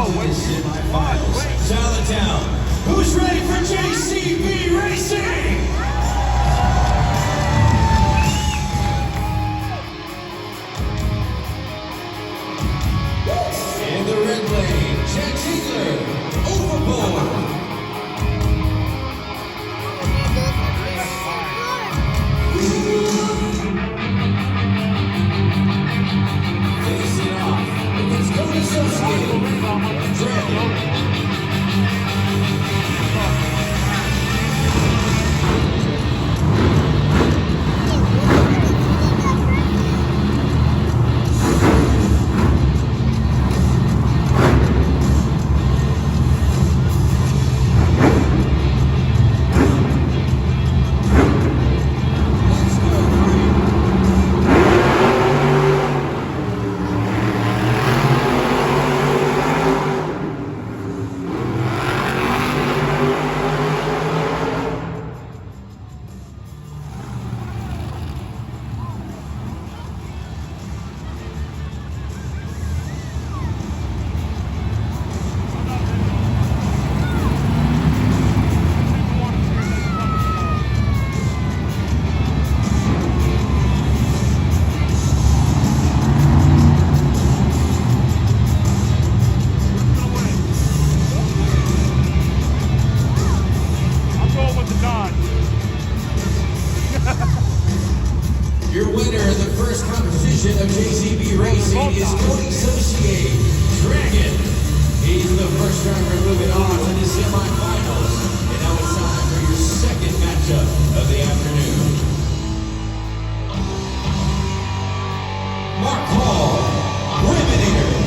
to the semifinals. ALLENTOWN, who's ready for JCB Racing? In the red lane, Cant overboard. Facing off against co-associated Dragon. Your winner in the first competition of JCB Racing is co-associate Dragon. He's the first driver moving on to the semifinals. And now it's time for your second matchup of the afternoon. Mark Hall, Eliminator.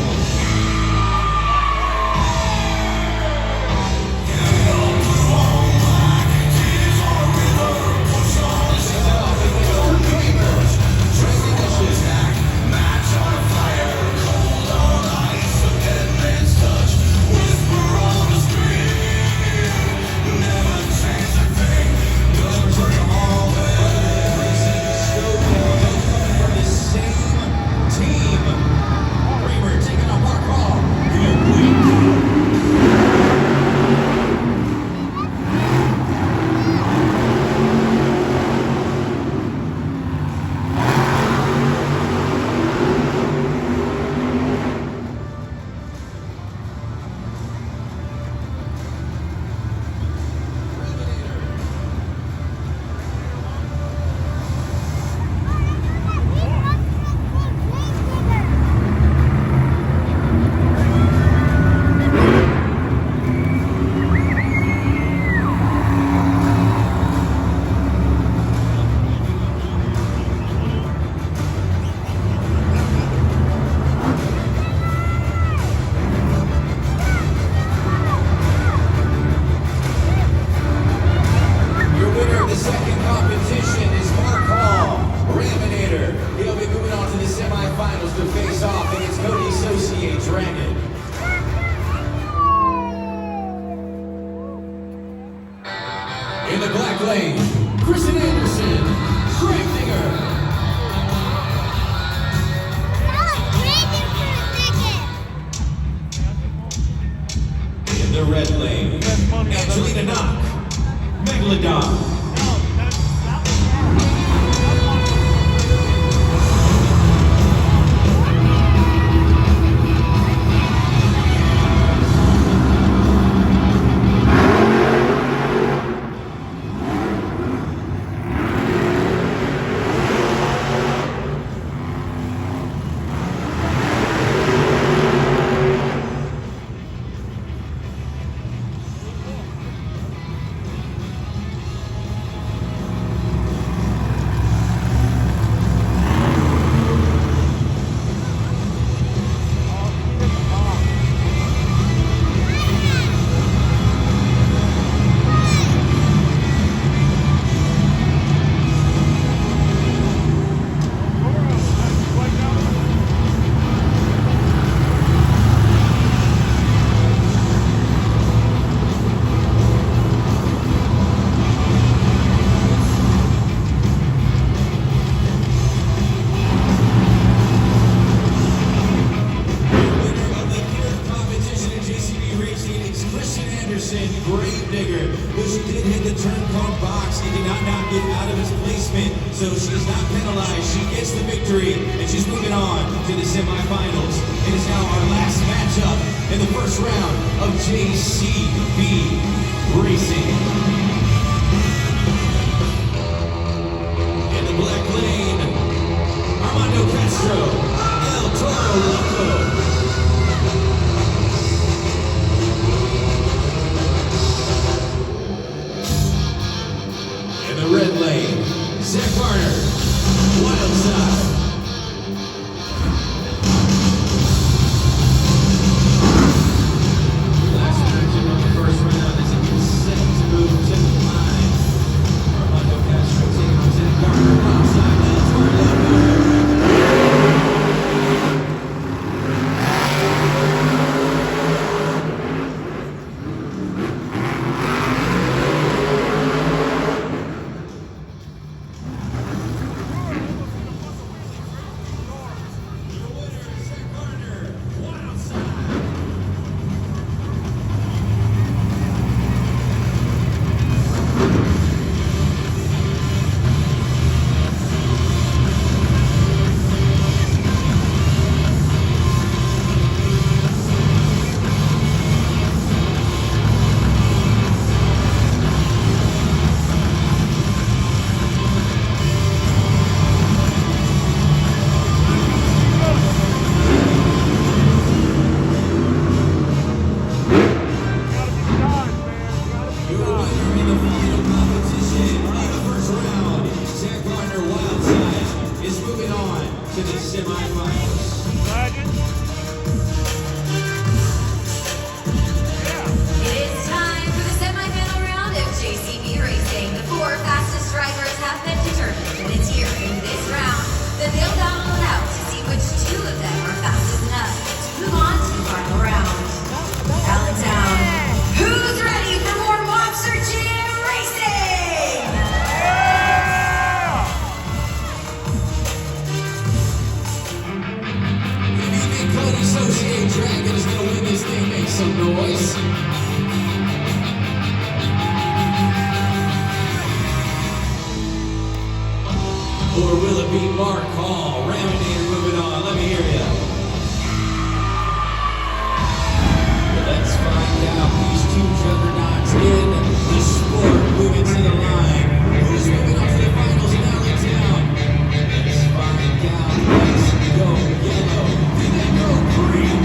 To face off against co-associate Dragon. In the black lane, Kristen Anderson, Craigdinger. In the red lane, Angelina Knock, Megalodon. Gravedigger. Though she did hit the turncoat box, he did not knock it out of his placement, so she's not penalized. She gets the victory, and she's moving on to the semifinals. It is now our last matchup in the first round of JCB Racing. In the black lane, Armando Castro, El Toro Loco. The red lane, Zach Garner, Wild Side. Last matchup of the first round as it gets set to move to the line. Armando Castro taking on Zach Garner, Wild Side, El Toro Loco. Or will it be Mark Hall? Raminator moving on. Let me hear ya. Let's find out these two juggernauts in the sport moving to the line. Who's moving on to the finals in Allentown? Let's find out. Let's go yellow. And then go green.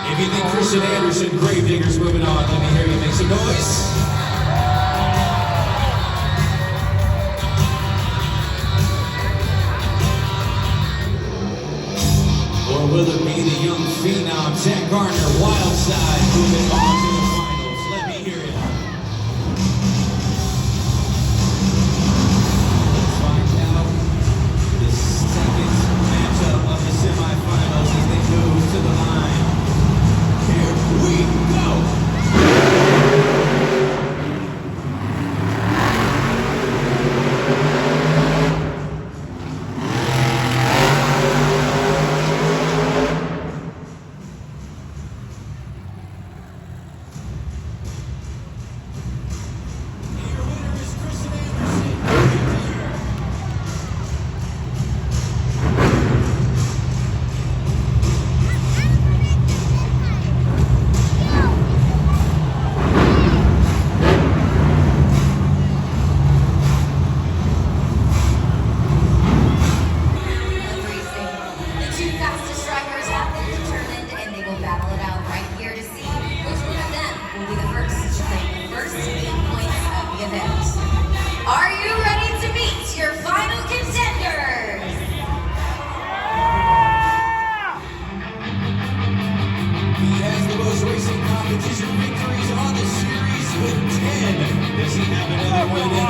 If you think Christian Anderson, Gravedigger's moving on, let me hear you make some noise. Or will it be the young phenom, Zach Garner, Wild Side, moving on to the finals? Let me hear it. Let's find out the second matchup of the semifinals as they move to the line. Here we go!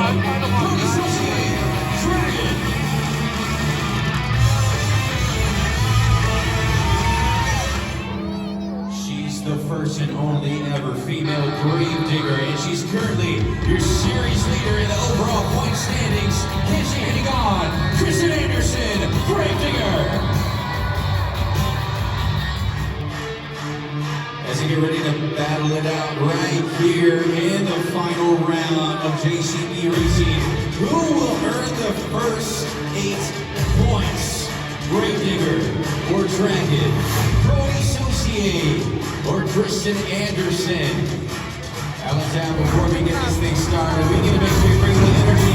Cody Saucier, Dragon. She's the first and only ever female gravedigger, and she's currently your series leader in the overall point standings. Handing on Kristen Anderson, gravedigger. As they get ready to battle it out right here in the final round of JCB Racing, who will earn the first 8 points? Gravedigger or Dragon, Cody Saucier or Kristen Anderson? Allentown, before we get this thing started, we need to make sure you bring the energy.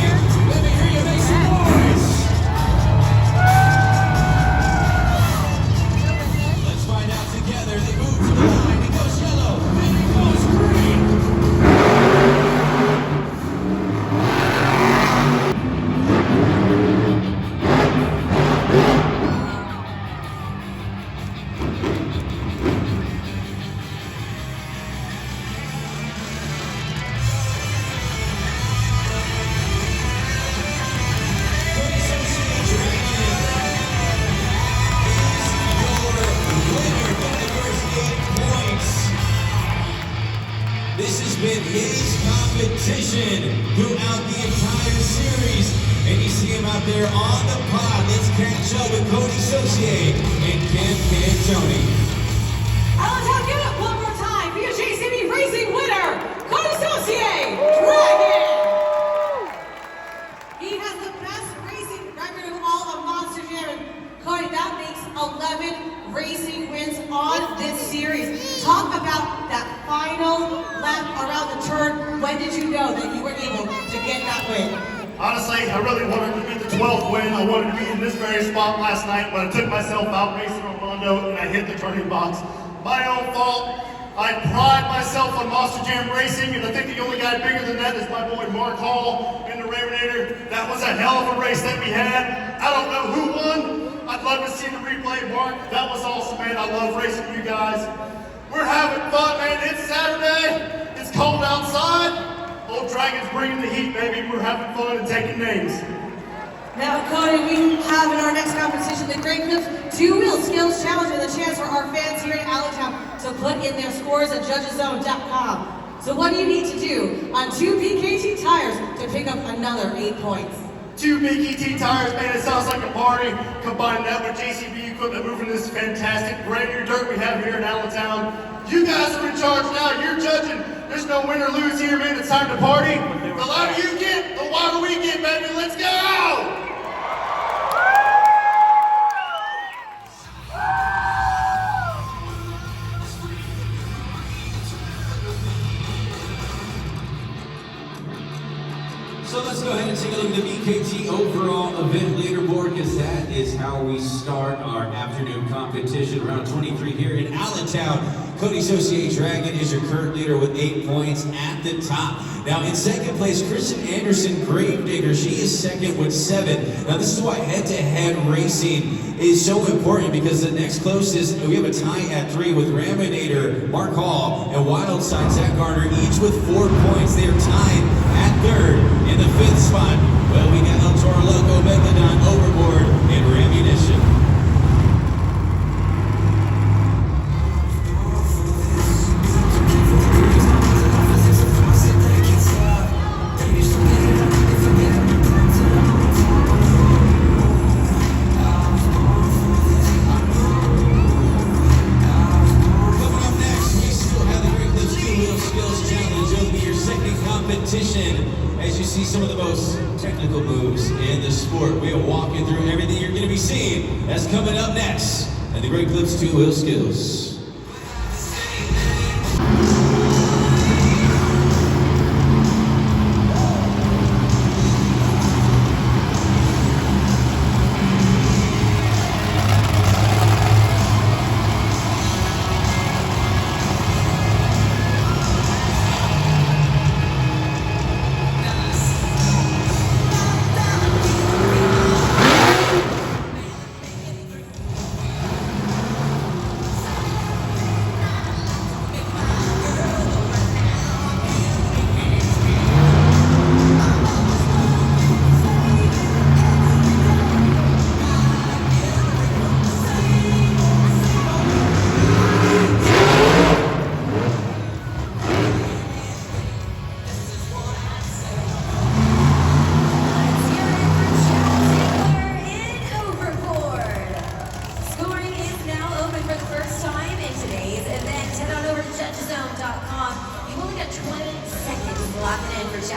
Let me hear you make some noise. Let's find out together. They move to the line. It goes yellow, then it goes green. This has been his competition throughout the entire series. And you see him out there on the pod. Let's catch up with Cody Saucier and Cant. Allentown, give it up one more time for your JCB Racing winner, Cody Saucier, Dragon! He has the best racing record of all of Monster Jam. Cody, that makes 11 racing wins on this series. Talk about that final lap around the turn. When did you know that you were able to get that win? Honestly, I really wanted to get the 12th win. I wanted to be in this very spot last night when I took myself out racing Orlando and I hit the turning box. My own fault. I pride myself on Monster Jam Racing, and I think the only guy bigger than that is my boy Mark Hall in the Ravenator. That was a hell of a race that we had. I don't know who won. I'd love to see the replay, Mark. That was awesome, man. I love racing you guys. We're having fun, man. It's Saturday. It's cold outside. Old Dragon's bringing the heat, baby. We're having fun and taking names. Now, Cody, we have in our next competition the Great Clips Two-Wheel Skills Challenge, and the chance for our fans here in Allentown to put in their scores at judgeszone.com. So what do you need to do on 2 BKT tires to pick up another 8 points? 2 BKT tires, man, it sounds like a party. Combine that with JCB equipment moving this fantastic brand new dirt we have here in Allentown. You guys are in charge now, you're judging. There's no win or lose here, man, it's time to party. The louder you get, the wilder we get, baby, let's go! So let's go ahead and take a look at the BKT overall event leaderboard, because that is how we start our afternoon competition. Round 23 here in Allentown. Cody Saucier, Dragon, is your current leader with 8 points at the top. Now in second place, Kristen Anderson, Gravedigger. She is second with 7. Now this is why head-to-head racing is so important, because the next closest, we have a tie at 3 with Raminator, Mark Hall, and Wildside Zach Garner, each with 4 points. They are tied at 3rd. In the 5th spot, well, we got El Toro Loco, Megalodon, Overboard, and Ramunition. As you see some of the most technical moves in the sport, we are walking through everything you're going to be seeing. That's coming up next, and the Great Clips 2-Wheel Skills.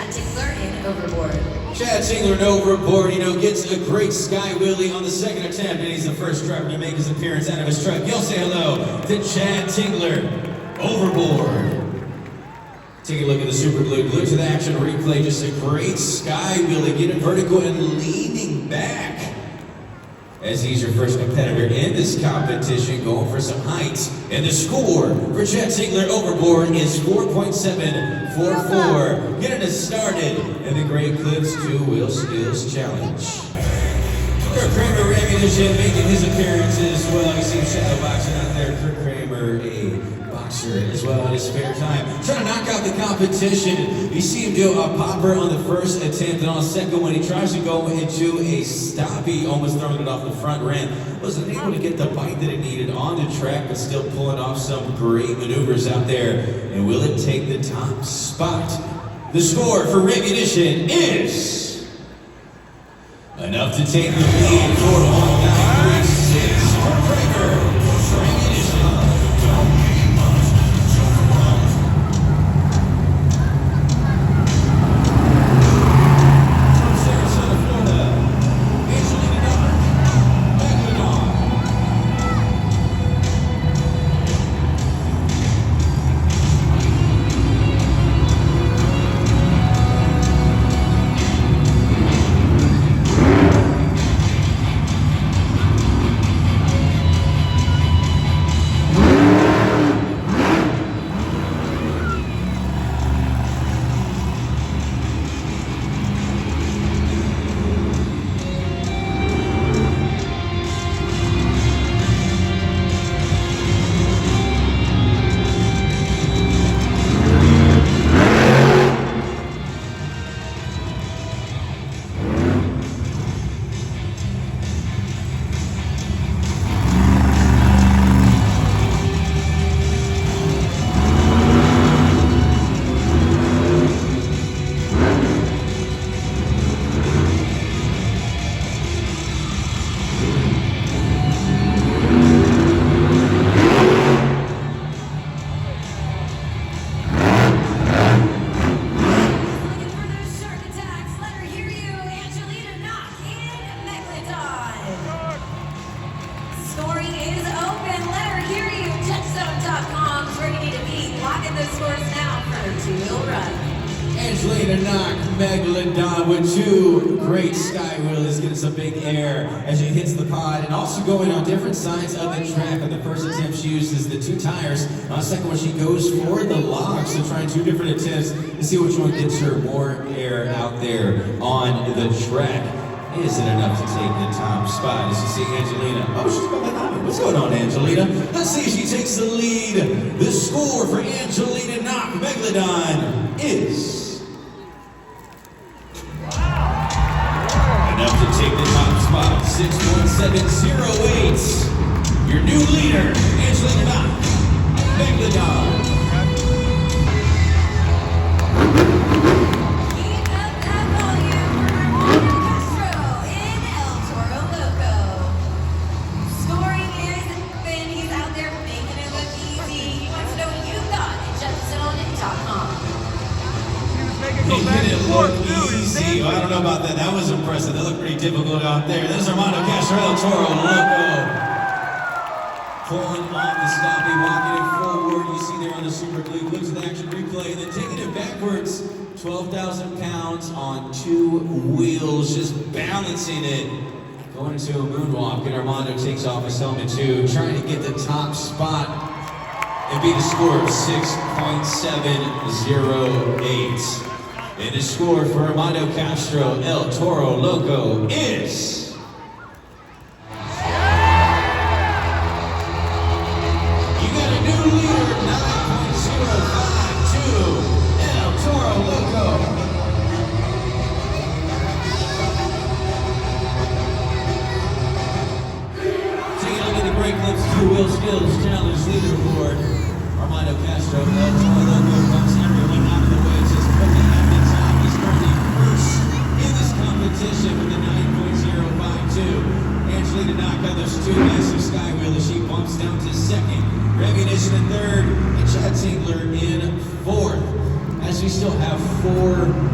Chad Tinkler in Overboard. Chad Tinkler overboard, gets a great sky wheelie on the second attempt, and he's the first driver to make his appearance out of his truck. Y'all say hello to Chad Tinkler overboard. Take a look at the super glue. Glue to the action replay. Just a great sky wheelie, getting vertical and leaning back. As he's your first competitor in this competition, going for some heights. And the score for Chad Tinkler overboard is 4.744. Getting us started in the Great Clips 2 Wheel Skills Challenge. Kurt Kramer ammunition making his appearance as well. You see him shadow boxing out there. Kurt Kramer, a boxer as well in his spare time. Trying to knock out the competition. You see him do a popper on the first attempt, and on the second one he tries to go into a stoppie, almost throwing it off the front ramp. Wasn't able to get the bite that it needed on the track, but still pulling off some great maneuvers out there. And will it take the top spot? The score for ammunition is enough to take the lead for 1936. Kurt Kramer for ammunition. Megalodon with two great sky wheelies, getting some big air as she hits the pod, and also going on different sides of the track. On the first attempt she uses the two tires. On the second one she goes for the lock, so trying two different attempts to see which one gets her more air out there on the track. Is it enough to take the top spot? As you see Angelina, she's going behind. What's going on, Angelina? Let's see if she takes the lead. The score for Angelina Knock Megalodon is enough to take the top spot, 6.708. Your new leader, Angelina Knock Megalodon. Keep up that volume for Armando Castro in El Toro Loco. Scoring is Ben. He's out there making it look easy. He wants to know what you got at JustZone.com. Making it look easy. I don't know about that. That was impressive. That looked pretty difficult out there. There's Armando Castro, El Toro Loco. Pulling off the stoppie, walking it forward. You see there on the super glue. Looks at the action replay. And then taking it backwards. 12,000 pounds on two wheels. Just balancing it. Going into a moonwalk. And Armando takes off his helmet too. Trying to get the top spot. And beat a score of 6.708. And the score for Armando Castro, El Toro Loco is... You got a new leader, 9.052, El Toro Loco. Taking a look at the Great Clips 2 Wheel Skills Challenge leaderboard. Armando Castro, El Toro Loco comes everyone out of the way. Just putting at the top. He's currently first in this competition with a 9.05.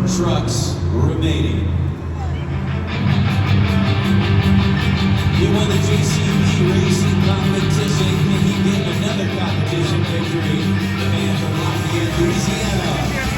trucks remaining. He won the JCB racing competition. Can he get another competition victory? The man from Lafayette, Louisiana, Cant.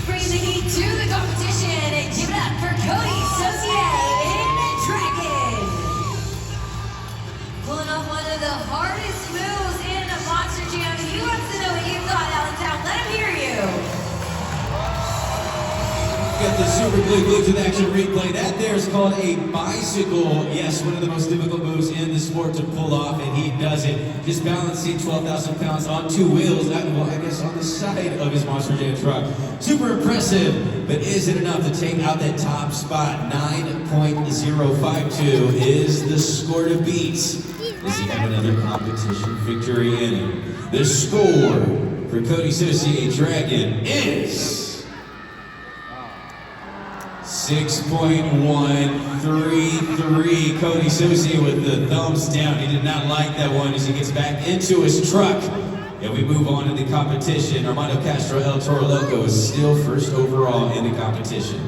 Bring the heat to the competition and give it up for Cody Saucier in Dragon. Pulling off one of the hardest moves in a Monster Jam. He wants to know what you thought, Allentown. Let him hear you. Got the super glued to the action replay. That there is called a bicycle. Yes, one of the most difficult moves in the sport to pull off, and he does it. Just balancing 12,000 pounds on two wheels. Well, I guess on the side of his Monster Jam truck. Super impressive, but is it enough to take out that top spot? 9.052 is the score to beat. Does he have another competition victory in him? The score for Cody Saucier Dragon is 6.133. Cody Saucier with the thumbs down. He did not like that one as he gets back into his truck. And we move on in the competition. Armando Castro El Toro Loco is still first overall in the competition.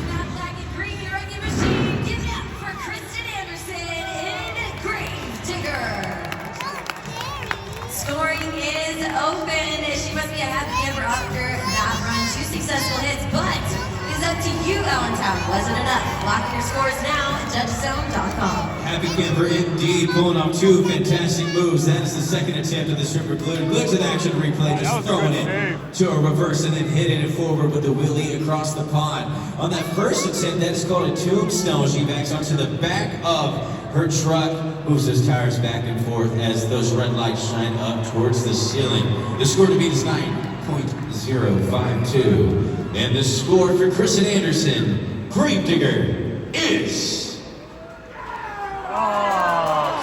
That black and green wrecking machine. Give it up for Kristen Anderson in Gravedigger. Scoring is open. She must be a happy camper after that run. 2 successful hits, but it's up to you, Allentown. Wasn't enough. Locking your scores now at judgezone.com. Happy camper indeed, pulling off two fantastic moves. That is the second attempt of the stripper glued to the action replay, just throwing it to a reverse and then hitting it forward with the wheelie across the pond. On that first attempt, that is called a tombstone. She backs onto the back of her truck, moves those tires back and forth as those red lights shine up towards the ceiling. The score to beat is 9.052. And the score for Kristen Anderson, Gravedigger, is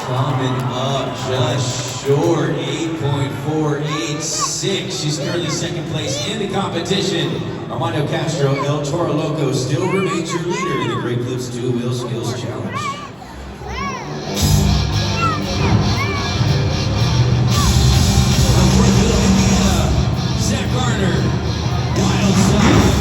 coming up just short, 8.486. She's currently second place in the competition. Armando Castro El Toro Loco still remains your leader in the Great Clips 2 Wheel Skills Challenge. Zach Garner, Wild Side.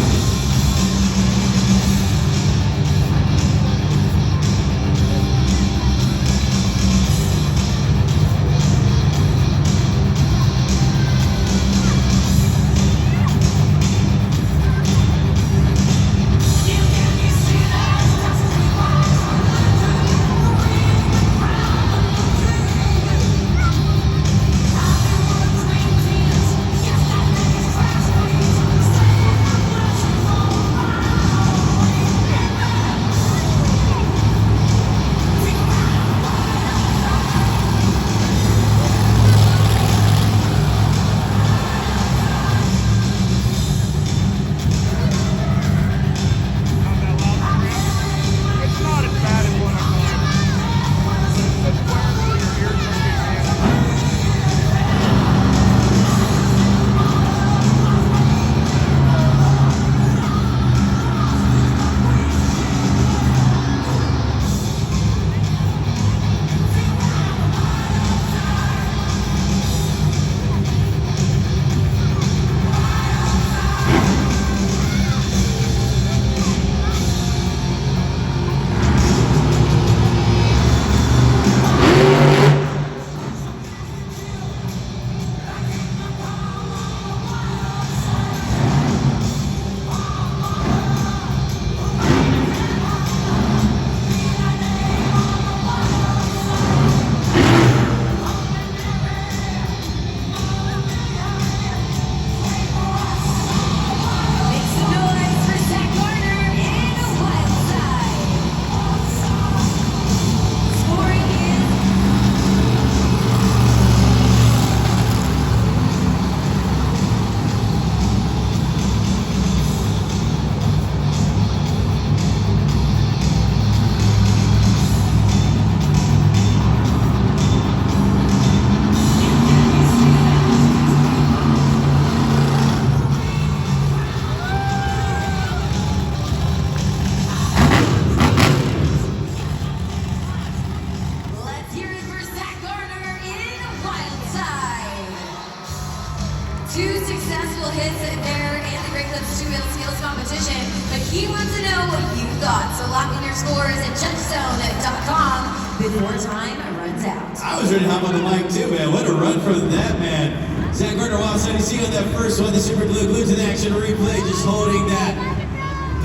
two-wheel skills competition, but he wants to know what you thought. So lock in your scores at judgezone.com before time runs out. I was ready to hop on the mic too, man. What a run from that man. Zach Gardner, wild side, you see on that first one, the super glue glued to the action replay, just holding that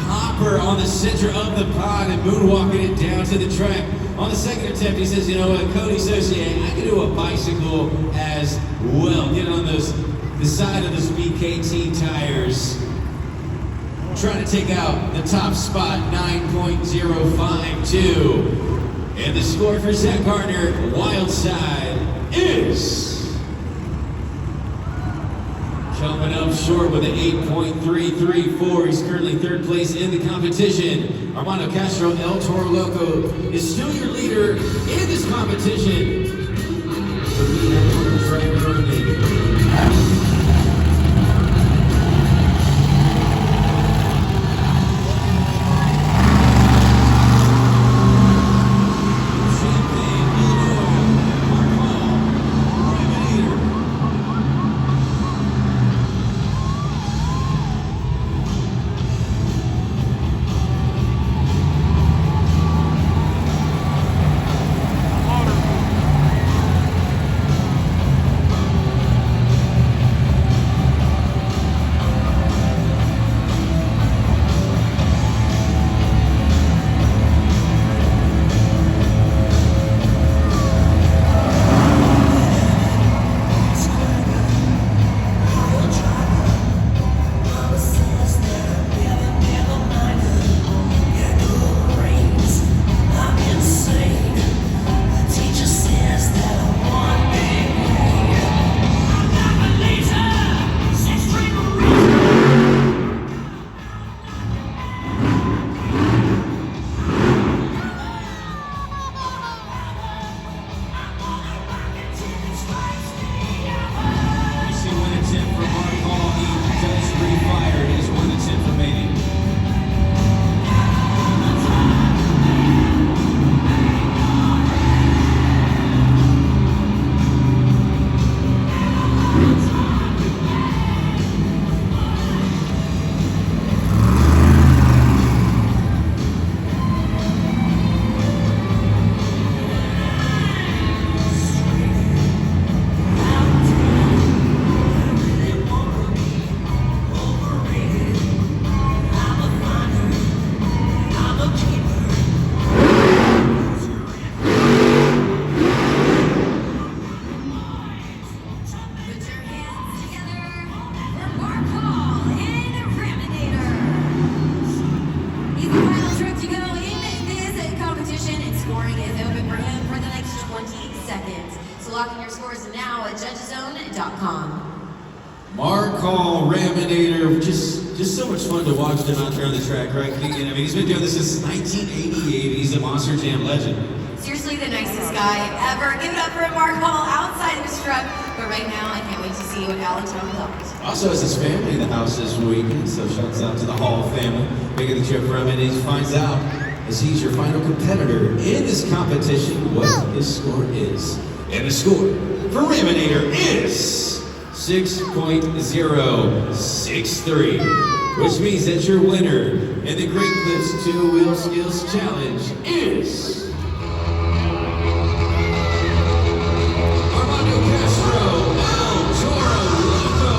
popper on the center of the pod and moonwalking it down to the track. On the second attempt, he says, you know what, Cody Saucier, I can do a bicycle as well. Get on the side of those BKT tires. Trying to take out the top spot, 9.052. And the score for Zach Gardner, wild side, is coming up short with an 8.334. He's currently third place in the competition. Armando Castro, El Toro Loco, is still your leader in this competition. The leader for the track running. Locking your scores now at judgezone.com. Marcall Raminator, just so much fun to watch them out there on the track, right? I mean, he's been doing this since 1988. He's a Monster Jam legend. Seriously, the nicest guy ever. Give it up for Marcall outside of his truck. But right now, I can't wait to see what ALLENTOWN thought. Also has his family in the house this weekend, so shouts out to the Hall family. Making the trip from it, he finds out as he's your final competitor in this competition what his score is. And the score for Raminator is 6.063, which means that your winner in the Great Clips 2-Wheel Skills Challenge is Armando Castro, El Toro Loco.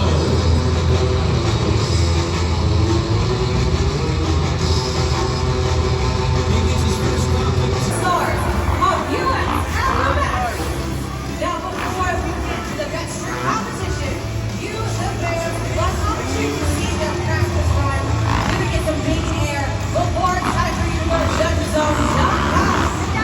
He gets his first competition. Stars of U.S. Alabama. Now before we get to the best competition, you the fans must opportunity to see their practice run. You can get some big air before it's time for you to go to judgezone.com.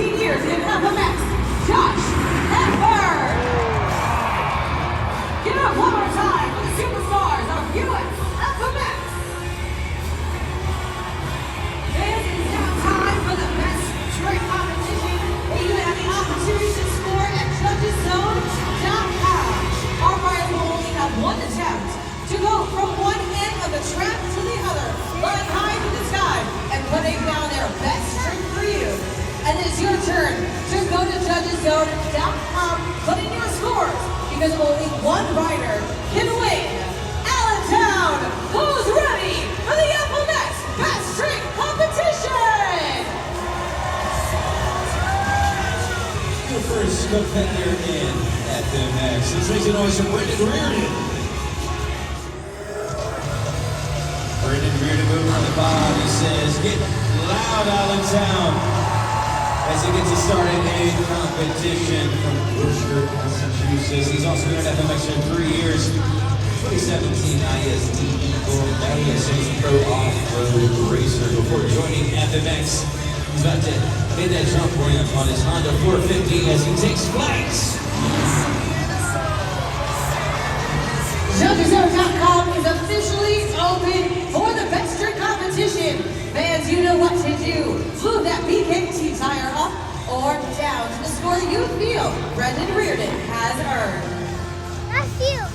17 years in FMX, Josh Hepburn. Give it up one more time for the superstars of US FMX. This is now time for the best trick competition. You have the opportunity to score at judgeszone.com. Our riders will only have one attempt to go from one end of the track to the other, flying high to the sky and putting down their best trick for you. And it is your turn to go to judgeszone.com, put in your scores, because only one rider can win. Allentown, who's ready for the FMX Best Trick Competition? The first competitor in FMX. Let's make some noise for Brendan Reardon. Brendan Reardon moving on the bottom. He says, "Get loud, Allentown," as he gets us started a competition from Worcester, Massachusetts. He's also been at FMX for 3 years. 2017 ISDE Gold Medalist and Pro Off-Road Racer before joining FMX. He's about to hit that jump ramp on his Honda 450 as he takes flight. Judgeszone.com is officially open for the best trick competition. Fans, you know what to do. Move that BKT tire up or down to the score you feel Brendan Reardon has earned.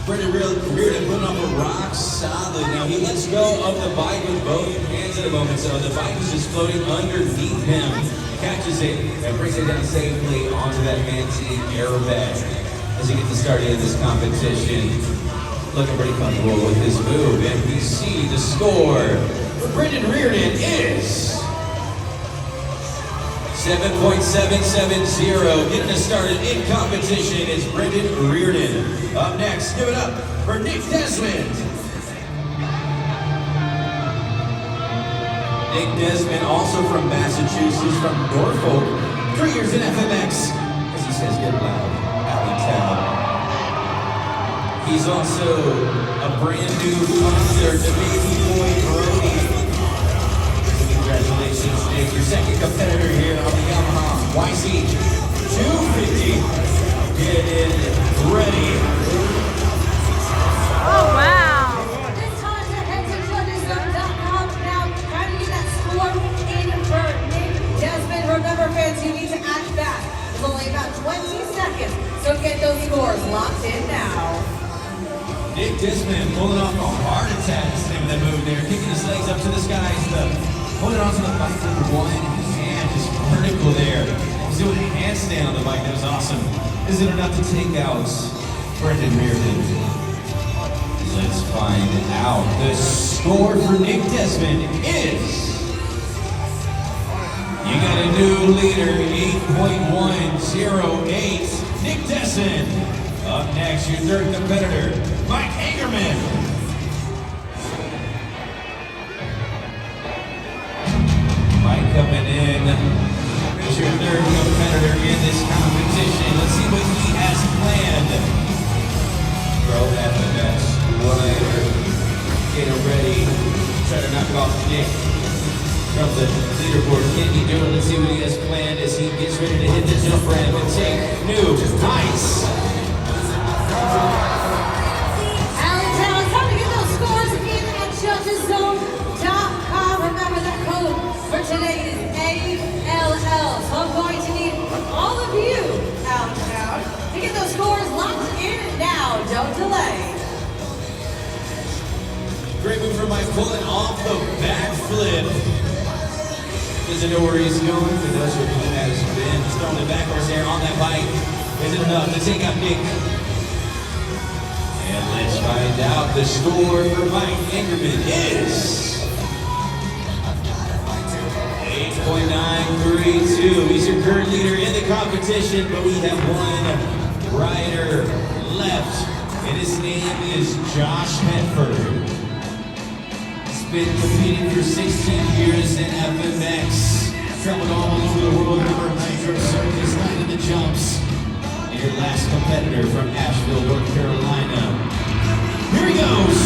Brendan Reardon putting off a rock solid. Now he lets go of the bike with both hands at a moment, so the bike is just floating underneath him. Catches it and brings it down safely onto that fancy airbag as he gets started in this competition. Looking pretty comfortable with this move, and we see the score for Brendan Reardon is 7.770. Getting us started in competition is Brendan Reardon. Up next, give it up for Nick Desmond. Nick Desmond, also from Massachusetts, from Norfolk. 3 years in FMX, as he says, "Get loud, Allentown." He's also a brand new father to baby boy Brody. Congratulations, Nick. Your second competitor here on the Yamaha YC 250. Get in ready. Oh, wow. It's time to head to judgeszone.com now. Trying to get that score in for Nick Desmond. Remember, fans, you need to act fast. It's only about 20 seconds, so get those scores locked in now. Nick Desmond pulling off a heart attack. That's the name of that move there. Kicking his legs up to the skies. Holding onto the bike with one hand, just vertical there. He's doing a handstand on the bike. That was awesome. Is it enough to take out Brendan Reardon? Let's find out. The score for Nick Desmond is... You got a new leader, 8.108. Nick Desmond. Up next, your third competitor, Mike Angerman. Mike coming in as your third competitor in this competition. Let's see what he has planned. Pro FMX rider, get ready. Try to knock off Nick from the leaderboard. Can he do it? Let's see what he has planned as he gets ready to hit the jump ramp and take new heights. Allentown, it's time to get those scores in at judgeszone.com. Remember that code for today is ALL. So I'm going to need all of you, Allentown, to get those scores locked in now. Don't delay. Great move from Mike, pulling off the backflip. Doesn't know where he's going, but those who has been throwing it backwards there on that bike. Is it enough to take out Nick? And let's find out. The score for Mike Angerman is 8.932. He's your current leader in the competition, but we have one rider left, and his name is Josh Hepburn. He's been competing for 16 years in FMX. Traveled all over the world, number nitro circus, 9 of the jumps. And your last competitor from Asheville, North Carolina. Here he goes.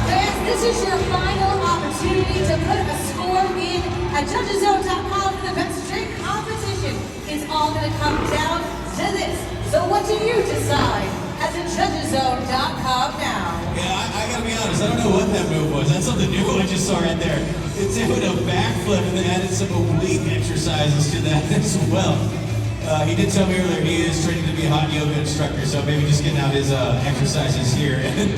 Fans, this is your final opportunity to put a score in at judgeszone.com. honest, I don't know what that move was. That's something new I just saw right there. It's doing a backflip and then added some oblique exercises to that as well. He did tell me earlier he is training to be a hot yoga instructor, so maybe just getting out his exercises here in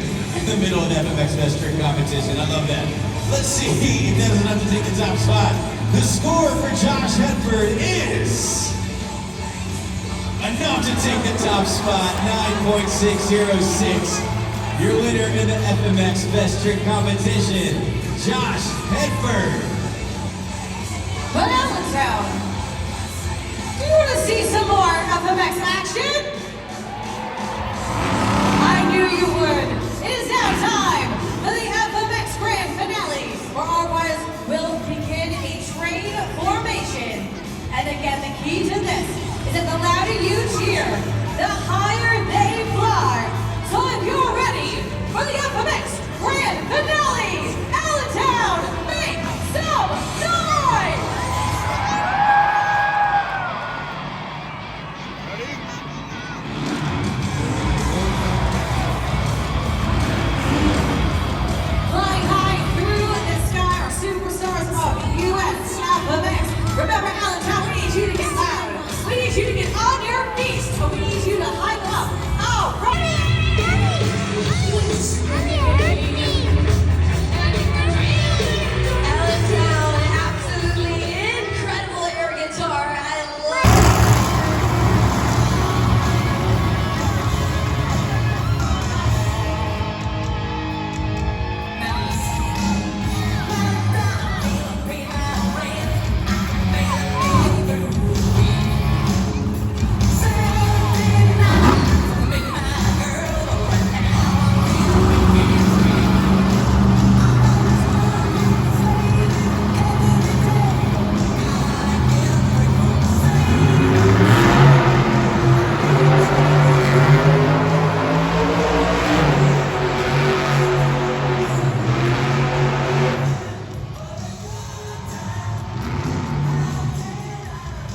the middle of the FMX Best Trick competition. I love that. Let's see if that is enough to take the top spot. The score for Josh Hedford is enough to take the top spot, 9.606. Your winner in the FMX Best Trick competition, Josh Hedford. But Allentown, do you want to see some more FMX action? I knew you would. It is now time for the FMX Grand Finale, where our riders will begin a train formation. And again, the key to this is that the louder you cheer, the higher they fly. So if you're ready for the FMX Grand Finale, Allentown, make some noise! Flying high through the sky are superstars of US FMX. Remember, Allentown, we need you to get loud. We need you to get on your feet. But we need you to hype up. All right. Allentown, absolutely incredible air guitar. I love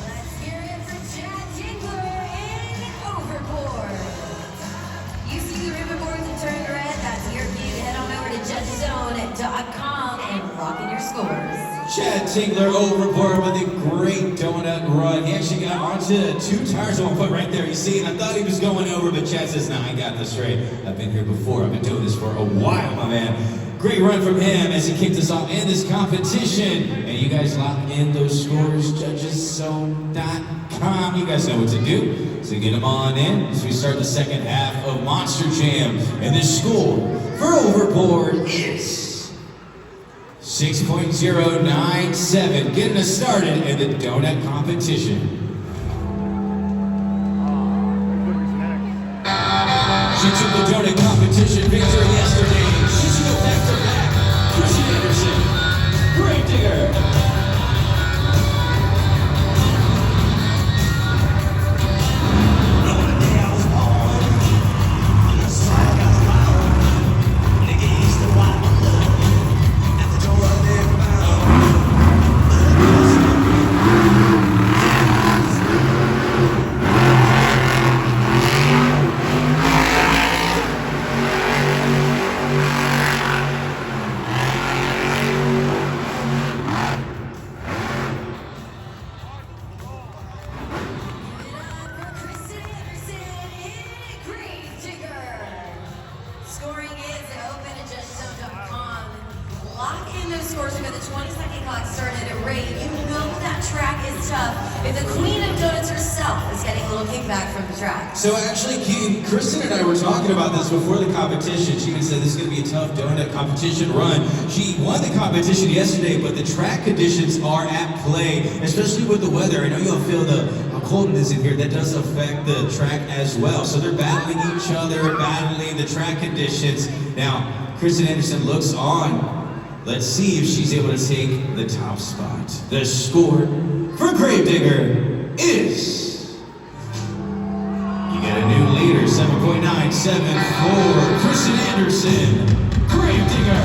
Let's hear it for Chad Tingler in Overboard. You see the ribbon boards that turned red? That's your cue to head on over to judgeszone.com and rock in your scores. Chad Tingler overboard with a great donut run. He actually got onto 2 tires on one foot right there. You see, and I thought he was going over, but Chad says, "No, I got this straight. I've been here before. I've been doing this for a while, my man." Great run from him as he kicked us off in this competition. And you guys lock in those scores, judgeszone.com. You guys know what to do. So get them on in as we start the second half of Monster Jam. And this score for overboard is 6.097, getting us started in the donut competition. She took the donut competition victory yesterday. She should go back to back. Christian Anderson, Grave Digger. Kristen Anderson in Grave Digger. Scoring is open at judgeszone.com. Lock in those scores. We've got the 20-second clock started at rate. You know that track is tough. If the Queen of Donuts herself is getting a little kickback from the track. So actually, Kristen and I were talking about this before the competition. She even said this is going to be a tough donut competition run. She won the competition yesterday, but the track conditions are at play, especially with the weather. I know you'll feel how cold it is in here. That does affect the track as well. So they're battling each other, battling the track conditions. Now, Kristen Anderson looks on. Let's see if she's able to take the top spot. The score for Grave Digger is... You got a new leader, 7.974, Kristen Anderson, Grave Digger.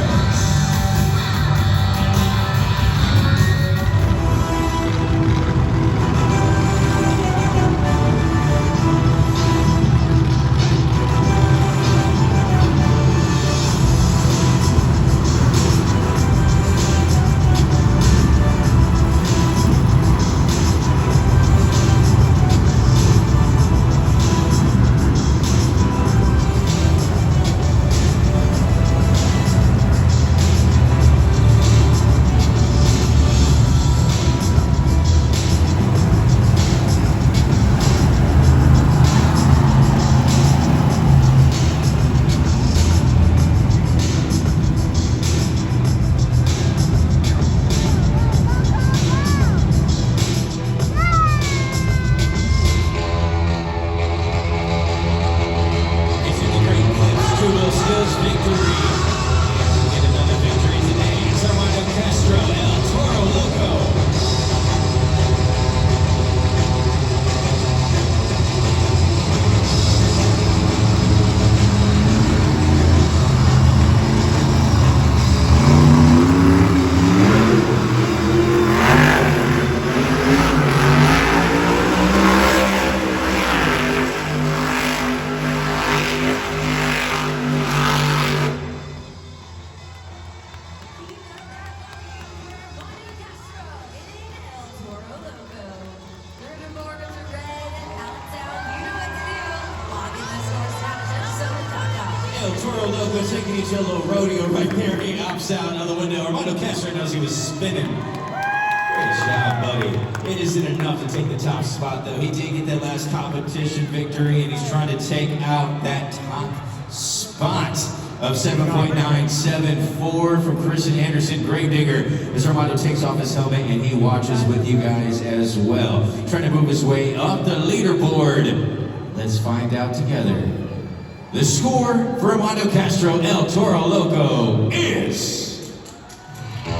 Loco taking each other little rodeo right there. He opts out of the window. Armando Castro knows he was spinning. Great job, buddy. It isn't enough to take the top spot, though. He did get that last competition victory, and he's trying to take out that top spot of 7.974 from Christian Anderson, Gravedigger, as Armando takes off his helmet and he watches with you guys as well. Trying to move his way up the leaderboard. Let's find out together. The score for Armando Castro, El Toro Loco, is... Put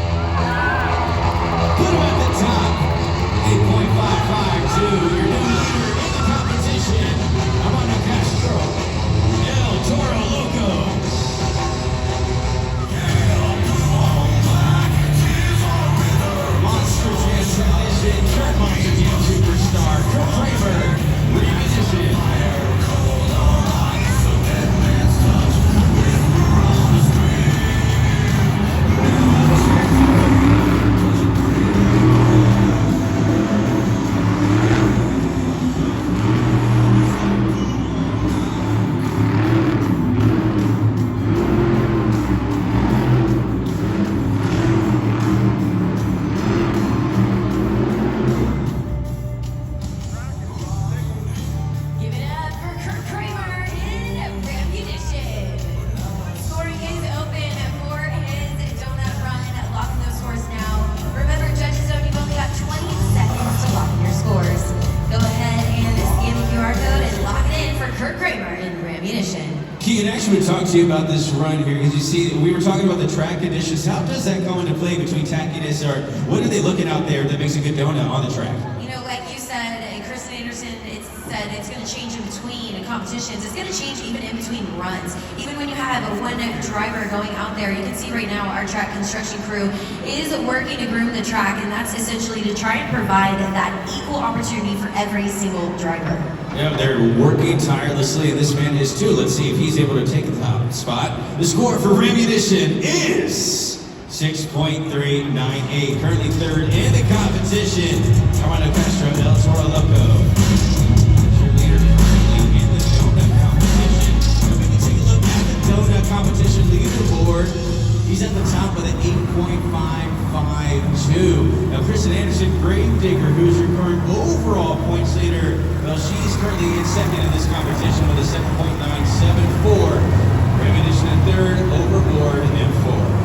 him at the top, 8.552. Your new leader in the competition, Armando Castro, El Toro Loco. Monster Jam Transition, Kurt Monster Jam Superstar, Kurt Kramer, Reposition. Give it up for Kurt Kramer in Reputation. Scoring is open for his donut run. Locking those scores now. Remember, judges zone, you've only got 20 seconds to lock in your scores. Go ahead and scan the QR code and lock it in for Kurt Kramer in Reputation. Keegan, actually, we talked to you about this run here because you see, we were talking about the track conditions. How does that go into play between tackiness, or what are they looking out there that makes a good donut on the track? You know, like you said, Kristen Anderson, said it's going to change in between competitions. It's going to change even in between runs. Even when you have one driver going out there, you can see right now our track construction crew is working to groom the track, and that's essentially to try and provide that equal opportunity for every single driver. Yeah, they're working tirelessly, and this man is too. Let's see if he's able to take the top spot. The score for Reputation is 6.398. Currently third in the competition, Armando Castro, El Toro Loco. Your leader currently in the donut competition. And we can take a look at the donut competition leaderboard. He's at the top with an 8.552. Now, Kristen Anderson, Gravedigger, who's your current overall points leader, well, she's currently in second in this competition with a 7.974. Reputation in third, Overboard in fourth.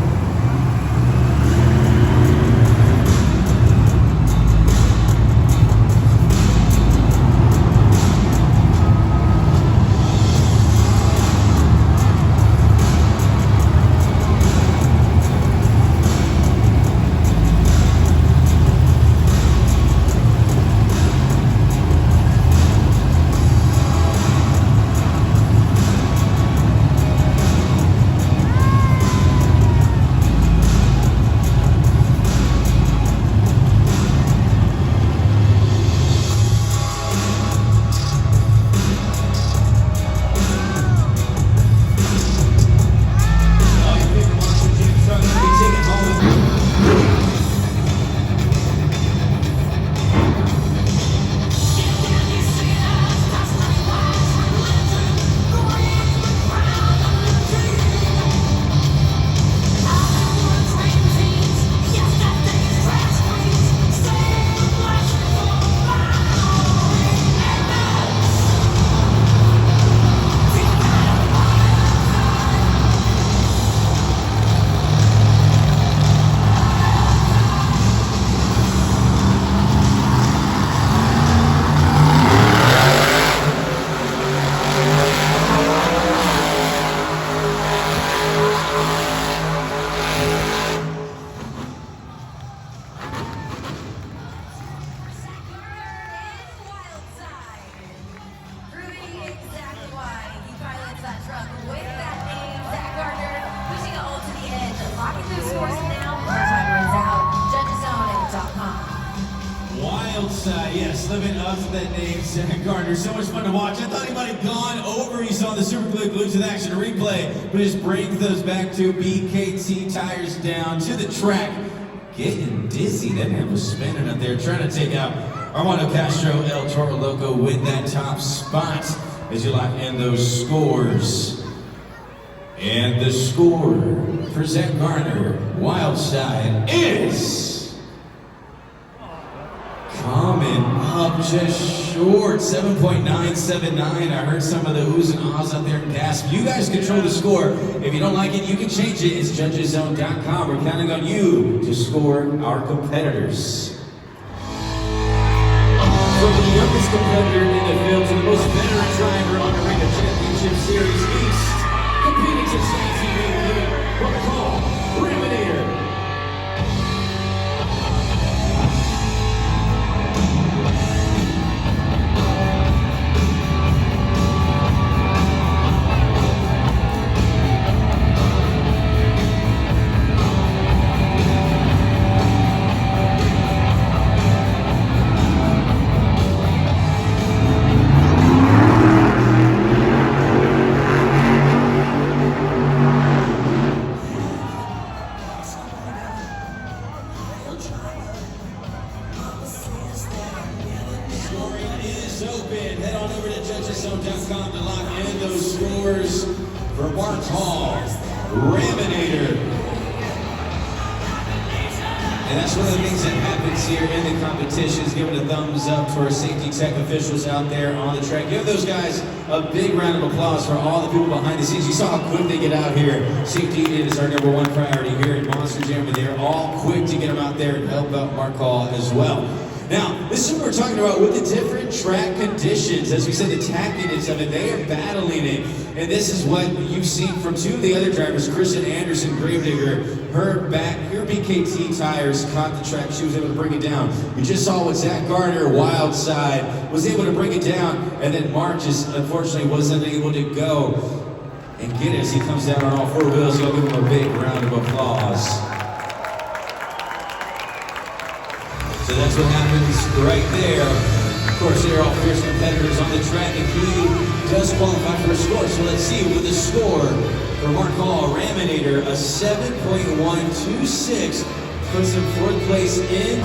Yes, living up to that name, Zach Gardner. So much fun to watch. I thought he might have gone over. He saw the Super Glued to the Action replay, but his brings those back to BKT tires down to the track. Getting dizzy. That man was spinning up there, trying to take out Armando Castro, El Toro Loco with that top spot as you lock in those scores. And the score for Zach Garner, Wild Side, is coming up just short, 7.979. I heard some of the oohs and ahs out there and gasp. You guys control the score. If you don't like it, you can change it. It's judgeszone.com. We're counting on you to score our competitors. From the youngest competitor in the field to the most veteran driver on the Ring of Championship Series East, competing to Cant from Call, Raminator. Open. Head on over to judgeszone.com to lock in those scores for Mark Hall, Raminator. And that's one of the things that happens here in the competitions, giving a thumbs up to our safety tech officials out there on the track. Give those guys a big round of applause for all the people behind the scenes. You saw how quick they get out here. Safety is our #1 priority here at Monster Jam, and they're all quick to get them out there and help out Mark Hall as well. Now, this is what we're talking about with the different track conditions. As we said, the tackiness of it, they are battling it. And this is what you've seen from two of the other drivers, Kristen Anderson, Gravedigger. Her BKT tires caught the track. She was able to bring it down. You just saw what Zach Garner, Wild Side, was able to bring it down. And then Mark just, unfortunately, wasn't able to go and get it as he comes down on all four wheels. So I'll give him a big round of applause. So that's what happens right there. Of course, they're all fierce competitors on the track, and he does qualify for a score. So let's see with the score for Mark Hall, Raminator, a 7.126, puts him 4th place in